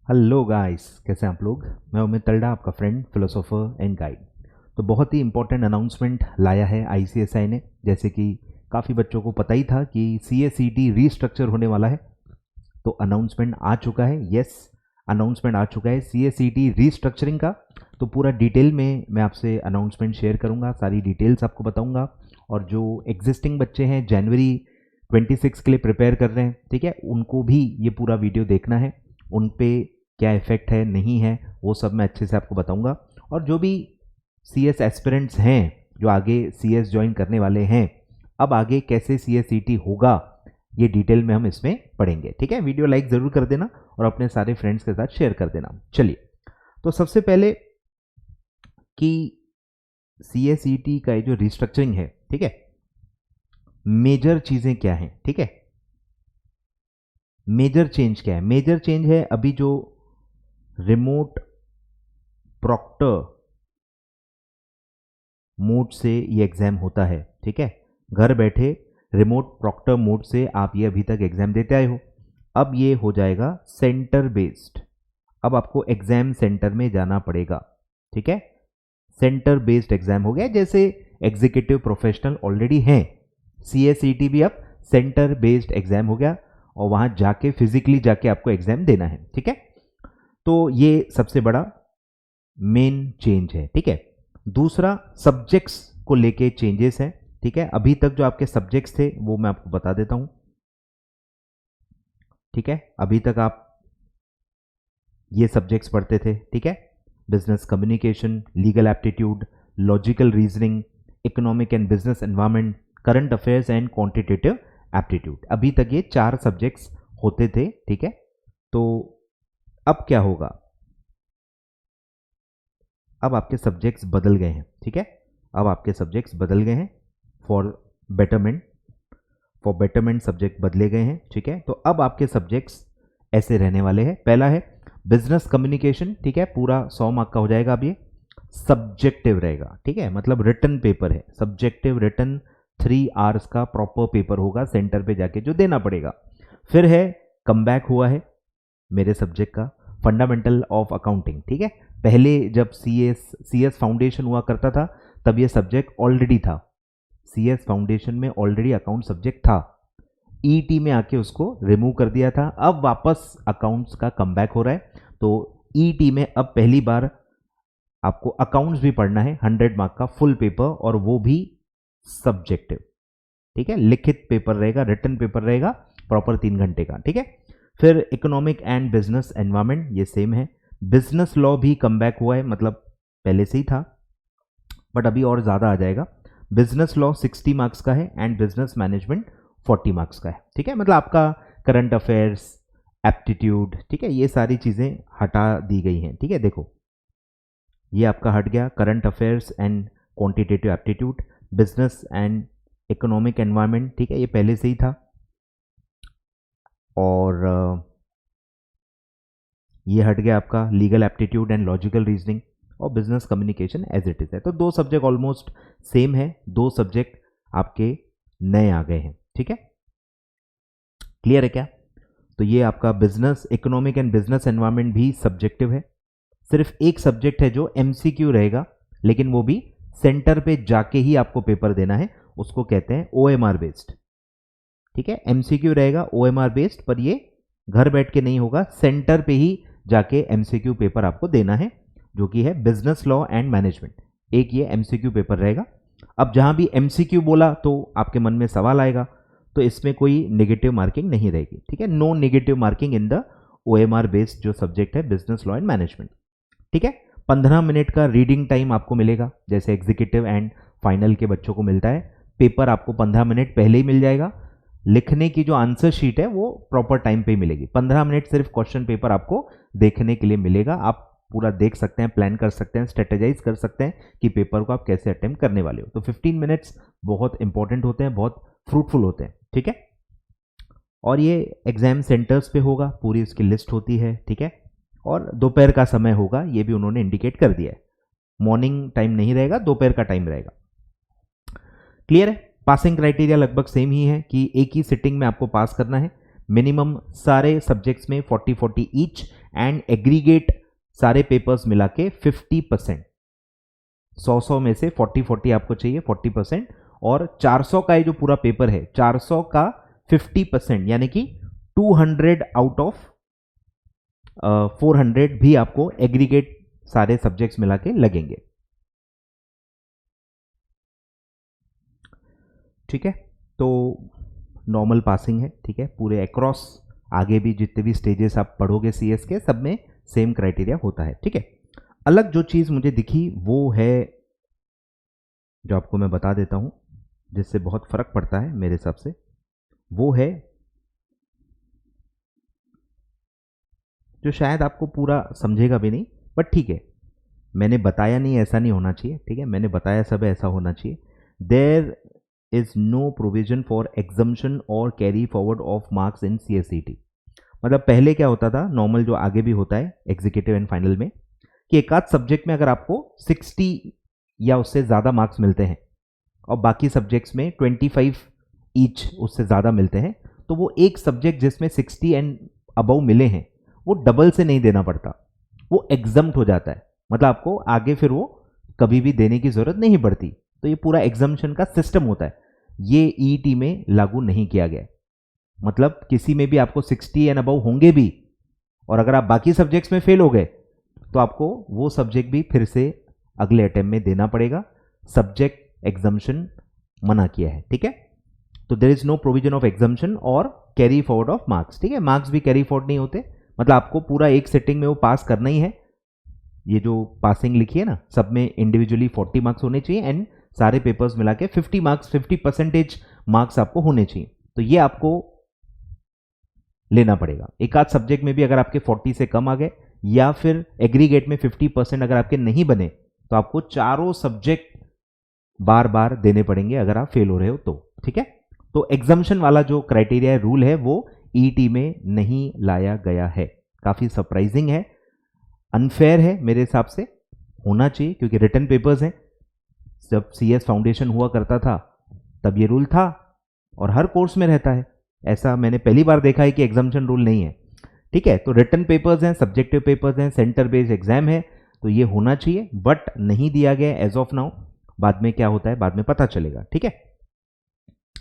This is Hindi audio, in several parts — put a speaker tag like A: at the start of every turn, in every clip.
A: हेलो गाइस, कैसे हैं आप लोग। मैं उमित तलडा, आपका फ्रेंड, फिलोसोफर एंड गाइड। तो बहुत ही इंपॉर्टेंट अनाउंसमेंट लाया है आईसीएसआई ने। जैसे कि काफ़ी बच्चों को पता ही था कि सीएसईटी रीस्ट्रक्चर होने वाला है, तो अनाउंसमेंट आ चुका है। यस, अनाउंसमेंट आ चुका है सीएसईटी रीस्ट्रक्चरिंग का। तो पूरा डिटेल में मैं आपसे अनाउंसमेंट शेयर करूंगा, सारी डिटेल्स आपको बताऊंगा। और जो एग्जिस्टिंग बच्चे हैं जनवरी 26 के लिए प्रिपेयर कर रहे हैं, ठीक है, उनको भी ये पूरा वीडियो देखना है। उन पे क्या इफेक्ट है, नहीं है, वो सब मैं अच्छे से आपको बताऊंगा। और जो भी सीएस एस्पिरेंट्स हैं, जो आगे सीएस ज्वाइन करने वाले हैं, अब आगे कैसे सीएसईटी होगा, ये डिटेल में हम इसमें पढ़ेंगे। ठीक है, वीडियो लाइक जरूर कर देना और अपने सारे फ्रेंड्स के साथ शेयर कर देना। चलिए, तो सबसे पहले कि सीएसईटी का ये जो रिस्ट्रक्चरिंग है, ठीक है, मेजर चीजें क्या हैं। ठीक है, मेजर चेंज क्या है। मेजर चेंज है अभी जो रिमोट प्रॉक्टर मोड से ये एग्जाम होता है, ठीक है, घर बैठे रिमोट प्रॉक्टर मोड से आप ये अभी तक एग्जाम देते आए हो। अब ये हो जाएगा सेंटर बेस्ड। अब आपको एग्जाम सेंटर में जाना पड़ेगा। ठीक है, सेंटर बेस्ड एग्जाम हो गया। जैसे एग्जीक्यूटिव प्रोफेशनल ऑलरेडी हैं, सीएसईटी भी अब सेंटर बेस्ड एग्जाम हो गया और वहां जाके फिजिकली जाके आपको एग्जाम देना है। ठीक है, तो ये सबसे बड़ा मेन चेंज है। ठीक है, दूसरा सब्जेक्ट्स को लेके चेंजेस है। ठीक है, अभी तक जो आपके सब्जेक्ट्स थे वो मैं आपको बता देता हूं। ठीक है, अभी तक आप ये सब्जेक्ट्स पढ़ते थे। ठीक है, business communication, legal aptitude, logical reasoning, economic and business environment, current affairs and quantitative aptitude. अभी तक ये 4 सब्जेक्ट्स होते थे। ठीक है, तो अब क्या होगा, अब आपके सब्जेक्ट्स बदल गए हैं। ठीक है, अब आपके सब्जेक्ट्स बदल गए हैं for betterment. For betterment subject बदले गए हैं। ठीक है, तो अब आपके सब्जेक्ट्स ऐसे रहने वाले हैं। पहला है बिजनेस कम्युनिकेशन। ठीक है, पूरा 100 मार्क का हो जाएगा। अब ये सब्जेक्टिव रहेगा। ठीक है, मतलब रिटन पेपर है, सब्जेक्टिव रिटन 3 आवर्स का प्रॉपर पेपर होगा, सेंटर पे जाके जो देना पड़ेगा। फिर है कमबैक हुआ है मेरे सब्जेक्ट का, फंडामेंटल ऑफ अकाउंटिंग। ठीक है, पहले जब सीएस फाउंडेशन हुआ करता था तब ये सब्जेक्ट ऑलरेडी था, सीएस फाउंडेशन में ऑलरेडी अकाउंट सब्जेक्ट था। ईटी में आके उसको रिमूव कर दिया था, अब वापस अकाउंट्स का कमबैक हो रहा है। तो ईटी में अब पहली बार आपको अकाउंट्स भी पढ़ना है, 100 मार्क का फुल पेपर, और वो भी सब्जेक्टिव। ठीक है, लिखित पेपर रहेगा, रिटन पेपर रहेगा, प्रॉपर 3 घंटे का। ठीक है, फिर इकोनॉमिक एंड बिजनेस एनवायरनमेंट, ये सेम है। बिजनेस लॉ भी कमबैक हुआ है, मतलब पहले से ही था बट अभी और ज़्यादा आ जाएगा। बिजनेस लॉ 60 मार्क्स का है एंड बिजनेस मैनेजमेंट 40 मार्क्स का है। ठीक है, मतलब आपका करंट अफेयर्स, एप्टीट्यूड, ठीक है, ये सारी चीज़ें हटा दी गई हैं। ठीक है, देखो ये आपका हट गया, current affairs and quantitative aptitude, business and economic environment. ठीक है, ये पहले से ही था। और ये हट गया आपका legal aptitude and logical reasoning, और business communication as it is है। तो 2 सब्जेक्ट ऑलमोस्ट सेम है, 2 सब्जेक्ट आपके नए आ गए हैं। ठीक है, क्लियर है क्या। तो ये आपका business, economic and business environment भी सब्जेक्टिव है। सिर्फ एक सब्जेक्ट है जो एमसीक्यू रहेगा, लेकिन वो भी सेंटर पे जाके ही आपको पेपर देना है, उसको कहते हैं ओएमआर बेस्ड। ठीक है, एमसीक्यू रहेगा ओएमआर बेस्ड, पर ये घर बैठ के नहीं होगा, सेंटर पे ही जाके एमसीक्यू पेपर आपको देना है, जो कि है बिजनेस लॉ एंड मैनेजमेंट। एक ये एमसीक्यू पेपर रहेगा। अब जहां भी एमसीक्यू बोला तो आपके मन में सवाल आएगा, तो इसमें कोई नेगेटिव मार्किंग नहीं रहेगी। ठीक है, no negative marking in the OMR based जो सब्जेक्ट है बिजनेस लॉ एंड मैनेजमेंट। ठीक है, 15 मिनट का रीडिंग टाइम आपको मिलेगा, जैसे एग्जीक्यूटिव एंड फाइनल के बच्चों को मिलता है। पेपर आपको 15 मिनट पहले ही मिल जाएगा। लिखने की जो आंसर शीट है वो प्रॉपर टाइम पे ही मिलेगी। 15 मिनट सिर्फ क्वेश्चन पेपर आपको देखने के लिए मिलेगा। आप पूरा देख सकते हैं, प्लान कर सकते हैं, स्ट्रेटेजाइज कर सकते हैं कि पेपर को आप कैसे अटेम्प्ट करने वाले हो। तो 15 मिनट्स बहुत इंपॉर्टेंट होते हैं, बहुत फ्रूटफुल होते हैं। ठीक है, और ये एग्जाम सेंटर्स पे होगा, पूरी उसकी लिस्ट होती है। ठीक है, और दोपहर का समय होगा, ये भी उन्होंने इंडिकेट कर दिया है। मॉर्निंग टाइम नहीं रहेगा, दोपहर का टाइम रहेगा। क्लियर है। पासिंग क्राइटेरिया लगभग सेम ही है कि एक ही सिटिंग में आपको पास करना है। मिनिमम सारे सब्जेक्ट्स में 40-40 ईच एंड एग्रीगेट सारे पेपर्स मिला के 50%, 100 में से 40 आपको चाहिए 40%, और 400 का ये जो पूरा पेपर है 400 का 50% यानी कि 200 आउट ऑफ 400 भी आपको एग्रीगेट सारे सब्जेक्ट्स मिला के लगेंगे। ठीक है, तो नॉर्मल पासिंग है। ठीक है, पूरे अक्रॉस आगे भी जितने भी स्टेजेस आप पढ़ोगे सीएस के, सब में सेम क्राइटेरिया होता है। ठीक है, अलग जो चीज़ मुझे दिखी वो है, जो आपको मैं बता देता हूं, जिससे बहुत फर्क पड़ता है मेरे हिसाब से, वो है जो शायद आपको पूरा समझेगा भी नहीं, बट ठीक है, मैंने बताया नहीं ऐसा नहीं होना चाहिए। ठीक है, मैंने बताया सब ऐसा होना चाहिए। There is no provision for exemption और carry forward of marks in CSET। मतलब पहले क्या होता था, नॉर्मल जो आगे भी होता है एग्जीक्यूटिव एंड फाइनल में, कि एक आध सब्जेक्ट में अगर आपको 60 या उससे ज़्यादा मार्क्स मिलते हैं और बाकी सब्जेक्ट्स में 25 ईच उससे ज़्यादा मिलते हैं, तो वो एक सब्जेक्ट जिसमें 60 एंड अबव मिले हैं वो डबल से नहीं देना पड़ता, वो एग्जम्प्ट हो जाता है। मतलब आपको आगे फिर वो कभी भी देने की ज़रूरत नहीं पड़ती। तो ये पूरा एग्जम्पशन का सिस्टम होता है, ये EET में लागू नहीं किया गया। मतलब किसी में भी आपको 60 एंड अबव होंगे भी, और अगर आप बाकी सब्जेक्ट्स में फेल हो गए तो आपको वो सब्जेक्ट भी फिर से अगले अटेम्प्ट में देना पड़ेगा। सब्जेक्ट एग्जम्पशन मना किया है। ठीक है, तो there is no provision of exemption और कैरी फॉरवर्ड ऑफ मार्क्स। ठीक है, मार्क्स भी कैरी फॉरवर्ड नहीं होते, मतलब आपको पूरा एक सेटिंग में वो पास करना ही है। ये जो पासिंग लिखी है ना, सब में इंडिविजुअली 40 मार्क्स होने चाहिए एंड सारे पेपर्स मिला के 50 मार्क्स, 50% मार्क्स आपको होने चाहिए। तो ये आपको लेना पड़ेगा। एक आध सब्जेक्ट में भी अगर आपके 40 से कम आ गए या फिर एग्रीगेट में 50% अगर आपके नहीं बने, तो आपको चारों सब्जेक्ट बार बार देने पड़ेंगे अगर आप फेल हो रहे हो तो। ठीक है, तो एग्जम्पशन वाला जो क्राइटेरिया रूल है वो EET में नहीं लाया गया है। काफी सरप्राइजिंग है, अनफेयर है मेरे हिसाब से, होना चाहिए क्योंकि रिटन पेपर्स हैं। जब CS फाउंडेशन हुआ करता था तब ये रूल था और हर कोर्स में रहता है। ऐसा मैंने पहली बार देखा है कि एग्जम्पशन रूल नहीं है। ठीक है, तो रिटन पेपर्स हैं, सब्जेक्टिव पेपर्स हैं, सेंटर बेस्ड एग्जाम है, तो ये होना चाहिए, बट नहीं दिया गया एज ऑफ नाउ। बाद में क्या होता है बाद में पता चलेगा। ठीक है,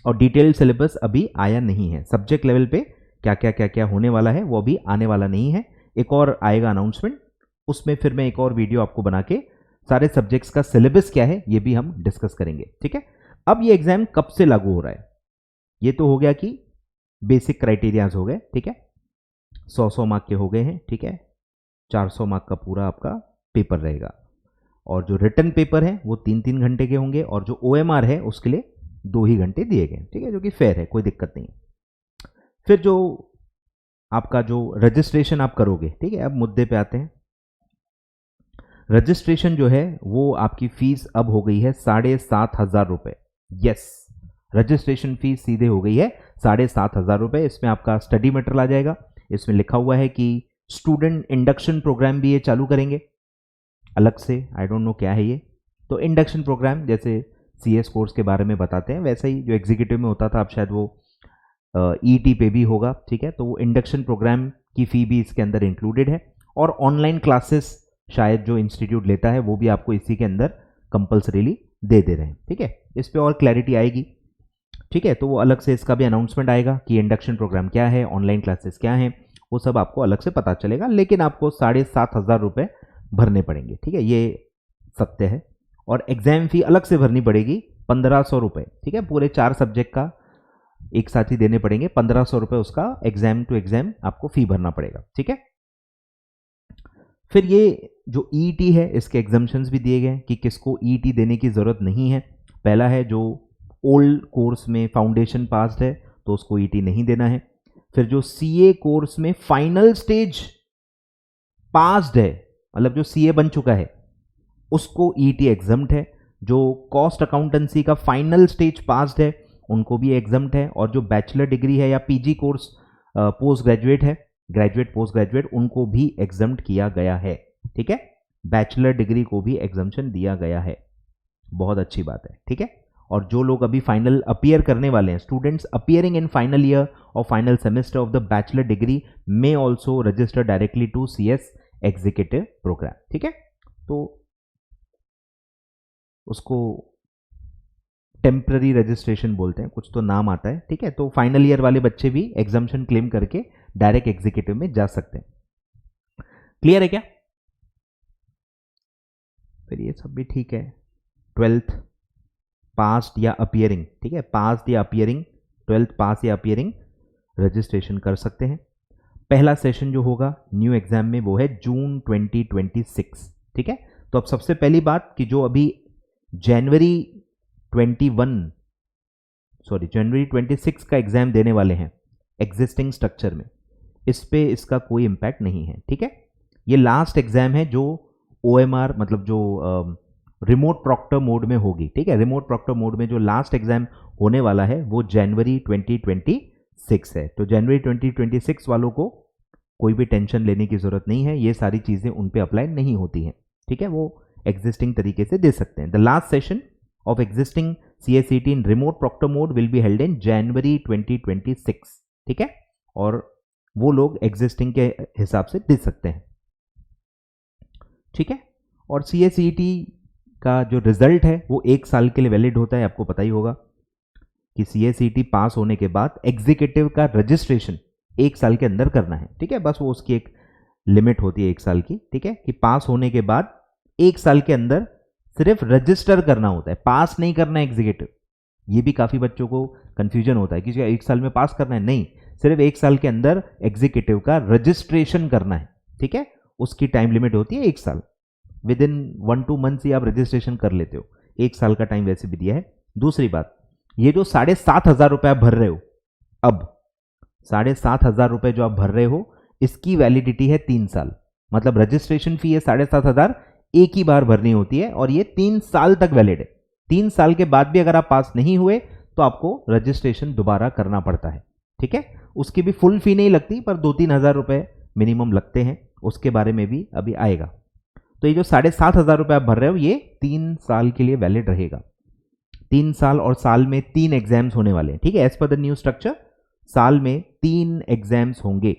A: और डिटेल्ड सिलेबस अभी आया नहीं है। सब्जेक्ट लेवल पे क्या होने वाला है वो अभी आने वाला नहीं है। एक और आएगा अनाउंसमेंट, उसमें फिर मैं एक और वीडियो आपको बना के सारे सब्जेक्ट्स का सिलेबस क्या है ये भी हम डिस्कस करेंगे। ठीक है, अब ये एग्जाम कब से लागू हो रहा है, ये तो हो गया कि बेसिक क्राइटेरियाज हो गए। ठीक है, 100 मार्क के हो गए हैं। ठीक है, 400 मार्क का पूरा आपका पेपर रहेगा, और जो रिटन पेपर है वो 3-3 घंटे के होंगे, और जो OMR है उसके लिए 2 ही घंटे दिए गए। ठीक है, जो कि फेयर है, कोई दिक्कत नहीं। फिर जो आपका जो रजिस्ट्रेशन आप करोगे, ठीक है, अब मुद्दे पे आते हैं। रजिस्ट्रेशन जो है वो आपकी फीस अब हो गई है 7,500 रुपए। यस, रजिस्ट्रेशन फीस सीधे हो गई है 7,500 रुपए। इसमें आपका स्टडी मटेरियल आ जाएगा, इसमें लिखा हुआ है कि स्टूडेंट इंडक्शन प्रोग्राम भी ये चालू करेंगे अलग से, आई डोंट नो क्या है ये। तो इंडक्शन प्रोग्राम जैसे CS कोर्स के बारे में बताते हैं वैसा ही जो एग्जीक्यूटिव में होता था, अब शायद वो EET पे भी होगा। ठीक है, तो वो इंडक्शन प्रोग्राम की फी भी इसके अंदर इंक्लूडेड है, और ऑनलाइन क्लासेस शायद जो इंस्टीट्यूट लेता है वो भी आपको इसी के अंदर कंपल्सरीली दे रहे हैं। ठीक है, इस पर और क्लैरिटी आएगी। ठीक है, तो वो अलग से इसका भी अनाउंसमेंट आएगा कि इंडक्शन प्रोग्राम क्या है, ऑनलाइन क्लासेस क्या हैं, वो सब आपको अलग से पता चलेगा, लेकिन आपको 7,500 रुपये भरने पड़ेंगे। ठीक है, ये सत्य है। और एग्जाम फी अलग से भरनी पड़ेगी 1,500 रुपये। ठीक है, पूरे 4 सब्जेक्ट का एक साथ ही देने पड़ेंगे 1,500 रुपये, उसका एग्जाम टू एग्जाम आपको फी भरना पड़ेगा। ठीक है, फिर ये जो EET है इसके एग्जम्पशंस भी दिए गए कि किसको EET देने की जरूरत नहीं है। पहला है जो ओल्ड कोर्स में फाउंडेशन पास्ड है तो उसको EET नहीं देना है। फिर जो CA कोर्स में फाइनल स्टेज पास्ड है, मतलब जो CA बन चुका है उसको EET एग्जम्प्ट है। जो कॉस्ट अकाउंटेंसी का फाइनल स्टेज पास्ड है उनको भी एग्जम्प्ट है, और जो बैचलर डिग्री है या PG कोर्स पोस्ट ग्रेजुएट है, ग्रेजुएट पोस्ट ग्रेजुएट, उनको भी एग्जम्प्ट किया गया है। ठीक है, बैचलर डिग्री को भी एग्जम्पशन दिया गया है, बहुत अच्छी बात है। ठीक है, और जो लोग अभी फाइनल अपीयर करने वाले हैं, students appearing in final year और final semester of the bachelor degree may also register directly to CS executive program. ठीक है, तो उसको टेम्पररी रजिस्ट्रेशन बोलते हैं, कुछ तो नाम आता है। ठीक है, तो फाइनल ईयर वाले बच्चे भी एग्जाम्शन क्लेम करके डायरेक्ट एग्जीक्यूटिव में जा सकते हैं। क्लियर है क्या? फिर ये सब भी ठीक है। 12th पास्ट या अपियरिंग, ठीक है, पास्ट या अपियरिंग, 12th पास या अपियरिंग रजिस्ट्रेशन कर सकते हैं। पहला सेशन जो होगा न्यू एग्जाम में वो है जून 2026। ठीक है, तो अब सबसे पहली बात कि जो अभी जनवरी 26 का एग्जाम देने वाले हैं एग्जिस्टिंग स्ट्रक्चर में, इस पे इसका कोई इम्पैक्ट नहीं है। ठीक है, ये लास्ट एग्जाम है जो OMR मतलब जो रिमोट प्रॉक्टर मोड में होगी। ठीक है, रिमोट प्रॉक्टर मोड में जो लास्ट एग्जाम होने वाला है वो जनवरी 2026 है। तो जनवरी 2026 वालों को कोई भी टेंशन लेने की जरूरत नहीं है, ये सारी चीजें उन पे अप्लाई नहीं होती हैं। ठीक है, वो एग्जिस्टिंग तरीके से दे सकते हैं। The last session of existing CSET in remote proctor mode will be held in January 2026। ठीक है, और वो लोग एग्जिस्टिंग के हिसाब से दे सकते हैं। ठीक है, और CSET का जो रिजल्ट है वो 1 साल के लिए वैलिड होता है। आपको पता ही होगा कि CSET पास होने के बाद एग्जीक्यूटिव का रजिस्ट्रेशन 1 साल के अंदर करना है। ठीक है, बस वो उसकी एक लिमिट होती है 1 साल की। ठीक है, कि पास होने के बाद 1 साल के अंदर सिर्फ रजिस्टर करना होता है, पास नहीं करना है एग्जीक्यूटिव। ये भी काफी बच्चों को कंफ्यूजन होता है कि 1 साल में पास करना है, नहीं, सिर्फ 1 साल के अंदर एग्जीक्यूटिव का रजिस्ट्रेशन करना है। ठीक है, उसकी टाइम लिमिट होती है 1 साल। विद इन 1-2 मंथ्स ही आप रजिस्ट्रेशन कर लेते हो, 1 साल का टाइम वैसे भी दिया है। दूसरी बात, ये जो 7,500 रुपए आप भर रहे हो, अब 7,500 रुपए जो आप भर रहे हो, इसकी वैलिडिटी है 3 साल। मतलब रजिस्ट्रेशन फी है 7,500, एक ही बार भरनी होती है और ये 3 साल तक वैलिड है। 3 साल के बाद भी अगर आप पास नहीं हुए तो आपको रजिस्ट्रेशन दोबारा करना पड़ता है। ठीक है, उसकी भी फुल फी नहीं लगती, पर 2-3 हज़ार रुपए मिनिमम लगते हैं, उसके बारे में भी अभी आएगा। तो ये जो 7,500 रुपए आप भर रहे हो ये 3 साल के लिए वैलिड रहेगा। 3 साल और साल में 3 एग्जाम्स होने वाले हैं। ठीक है, as per the new structure साल में 3 एग्जाम्स होंगे,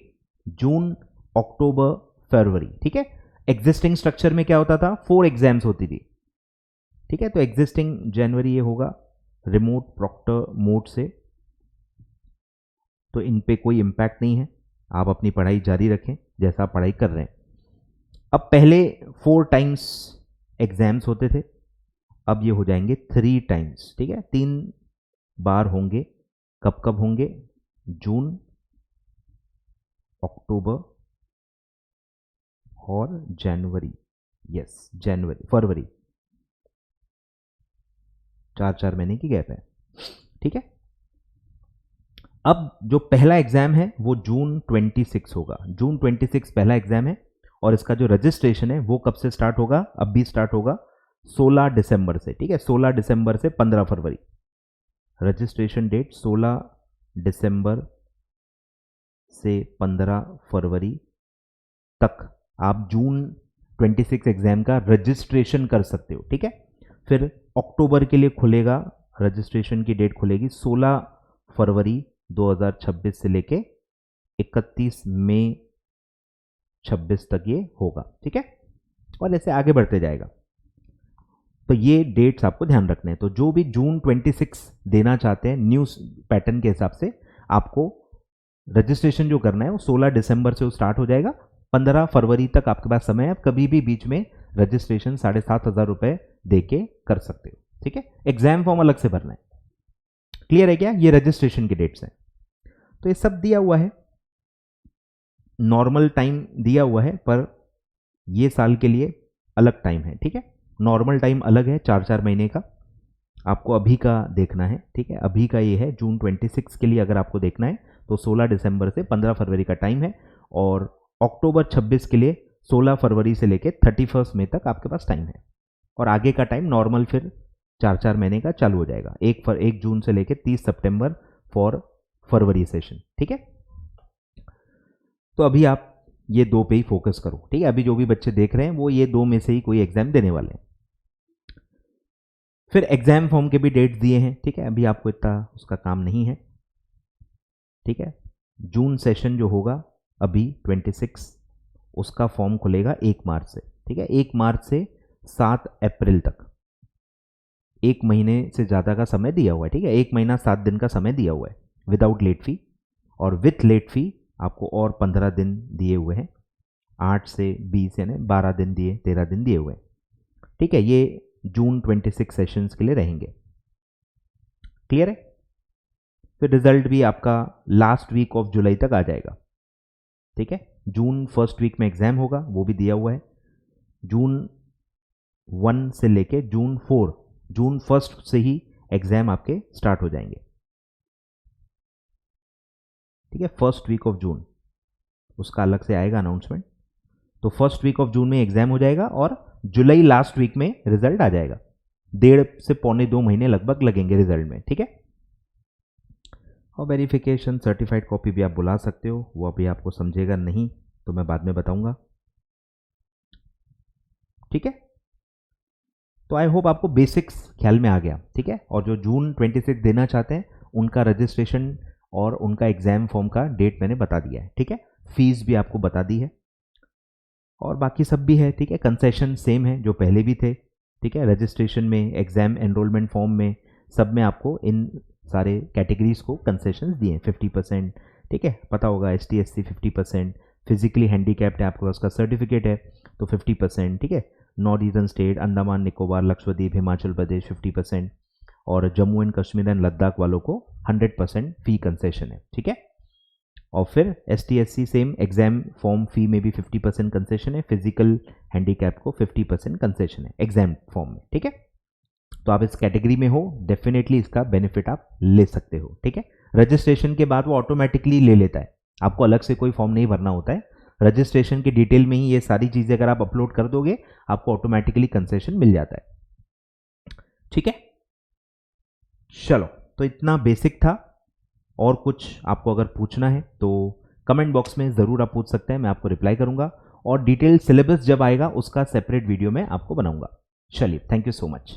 A: जून, अक्टूबर, फरवरी। ठीक है, एग्जिस्टिंग स्ट्रक्चर में क्या होता था, 4 एग्जाम्स होती थी। ठीक है, तो एग्जिस्टिंग जनवरी ये होगा रिमोट प्रॉक्टर मोड से, तो इन पे कोई इंपैक्ट नहीं है। आप अपनी पढ़ाई जारी रखें जैसा आप पढ़ाई कर रहे हैं। अब पहले 4 टाइम्स एग्जाम्स होते थे, अब ये हो जाएंगे 3 टाइम्स। ठीक है, 3 बार होंगे। कब कब होंगे, जून, अक्टूबर और जनवरी। यस, जनवरी, फरवरी, 4-4 महीने की गैप है। ठीक है, अब जो पहला एग्जाम है वो जून 26 होगा। जून 26 पहला एग्जाम है और इसका जो रजिस्ट्रेशन है वो कब से स्टार्ट होगा, अब भी स्टार्ट होगा 16 दिसंबर से। ठीक है, 16 दिसंबर से 15 फरवरी, रजिस्ट्रेशन डेट 16 दिसंबर से 15 फरवरी तक आप जून 26 एग्जाम का रजिस्ट्रेशन कर सकते हो। ठीक है, फिर अक्टूबर के लिए खुलेगा, रजिस्ट्रेशन की डेट खुलेगी 16 फरवरी 2026 से लेके 31 मई 26 तक ये होगा। ठीक है, और ऐसे आगे बढ़ते जाएगा। तो ये डेट्स आपको ध्यान रखने हैं। तो जो भी जून 26 देना चाहते हैं न्यू पैटर्न के हिसाब से, आपको रजिस्ट्रेशन जो करना है वो 16 दिसंबर से वो स्टार्ट हो जाएगा। 15 फरवरी तक आपके पास समय है, आप कभी भी बीच में रजिस्ट्रेशन 7,500 रुपए दे के कर सकते हो। ठीक है, एग्जाम फॉर्म अलग से भरना है। क्लियर है क्या? ये रजिस्ट्रेशन की डेट्स हैं। तो ये सब दिया हुआ है, नॉर्मल टाइम दिया हुआ है, पर ये साल के लिए अलग टाइम है। ठीक है, नॉर्मल टाइम अलग है 4-4 महीने का, आपको अभी का देखना है। ठीक है, अभी का ये है जून 26 के लिए अगर आपको देखना है तो 16 दिसंबर से 15 फरवरी का टाइम है, और अक्टूबर 26 के लिए 16 फरवरी से लेकर 31 मई तक आपके पास टाइम है। और आगे का टाइम नॉर्मल फिर 4-4 महीने का चालू हो जाएगा, 1 जून से लेकर 30 सितंबर फॉर फरवरी सेशन। ठीक है, तो अभी आप ये 2 पे ही फोकस करो। ठीक है, अभी जो भी बच्चे देख रहे हैं वो ये 2 में से ही कोई एग्जाम देने वाले हैं। फिर एग्जाम फॉर्म के भी डेट्स दिए हैं, ठीक है, अभी आपको इतना उसका काम नहीं है, ठीक है। जून सेशन जो होगा अभी 26, उसका फॉर्म खुलेगा 1 मार्च से, ठीक है, 1 मार्च से 7 अप्रैल तक, 1 महीने से ज़्यादा का समय दिया हुआ है, ठीक है, 1 महीना 7 दिन का समय दिया हुआ है विदाउट लेट फी, और विथ लेट फी आपको और 15 दिन दिए हुए हैं, 8 से 20 यानी 12 दिन दिए, 13 दिन दिए हुए हैं, ठीक है। ये जून 26 सेशंस के लिए रहेंगे, क्लियर है। फिर रिजल्ट भी आपका लास्ट वीक ऑफ जुलाई तक आ जाएगा, ठीक है। जून फर्स्ट वीक में एग्जाम होगा, वो भी दिया हुआ है, जून 1 से लेके जून 4, जून 1 से ही एग्जाम आपके स्टार्ट हो जाएंगे, ठीक है, फर्स्ट वीक ऑफ जून, उसका अलग से आएगा अनाउंसमेंट। तो फर्स्ट वीक ऑफ जून में एग्जाम हो जाएगा और जुलाई लास्ट वीक में रिजल्ट आ जाएगा, 1.5 से पौने 2 महीने लगभग लगेंगे रिजल्ट में, ठीक है। और वेरिफिकेशन सर्टिफाइड कॉपी भी आप बुला सकते हो, वो अभी आपको समझेगा नहीं तो मैं बाद में बताऊंगा, ठीक है। तो आई होप आपको बेसिक्स ख्याल में आ गया, ठीक है। और जो जून 26 देना चाहते हैं उनका रजिस्ट्रेशन और उनका एग्जाम फॉर्म का डेट मैंने बता दिया है, ठीक है। फीस भी आपको बता दी है और बाकी सब भी है, ठीक है। कंसेशन सेम है जो पहले भी थे, ठीक है। रजिस्ट्रेशन में, एग्जाम एनरोलमेंट फॉर्म में, सब में आपको इन सारे कैटेगरीज को कंसेशंस दिए हैं 50%, ठीक है। पता होगा ST SC 50%, फिजिकली हैंडीकैप्ड है आपके पास उसका सर्टिफिकेट है तो 50%, ठीक है। North eastern state, Andaman Nicobar, Lakshadweep, Himachal Pradesh 50%, और जम्मू एंड कश्मीर एंड लद्दाख वालों को 100% फी कंसेशन है, ठीक है। और फिर ST SC same, exam form fee में भी 50% कंसेशन है, फिजिकल हैंडीकैप को 50% कंसेशन है एग्जाम फॉर्म में, ठीक है। तो आप इस कैटेगरी में हो, डेफिनेटली इसका बेनिफिट आप ले सकते हो, ठीक है। रजिस्ट्रेशन के बाद वो ऑटोमेटिकली ले लेता है, आपको अलग से कोई फॉर्म नहीं भरना होता है, रजिस्ट्रेशन की डिटेल में ही ये सारी चीजें अगर आप अपलोड कर दोगे आपको ऑटोमेटिकली कंसेशन मिल जाता है, ठीक है। चलो, तो इतना बेसिक था, और कुछ आपको अगर पूछना है तो कमेंट बॉक्स में ज़रूर आप पूछ सकते हैं, मैं आपको रिप्लाई करूंगा, और डिटेल सिलेबस जब आएगा उसका सेपरेट वीडियो मैं आपको बनाऊंगा। चलिए, थैंक यू सो मच।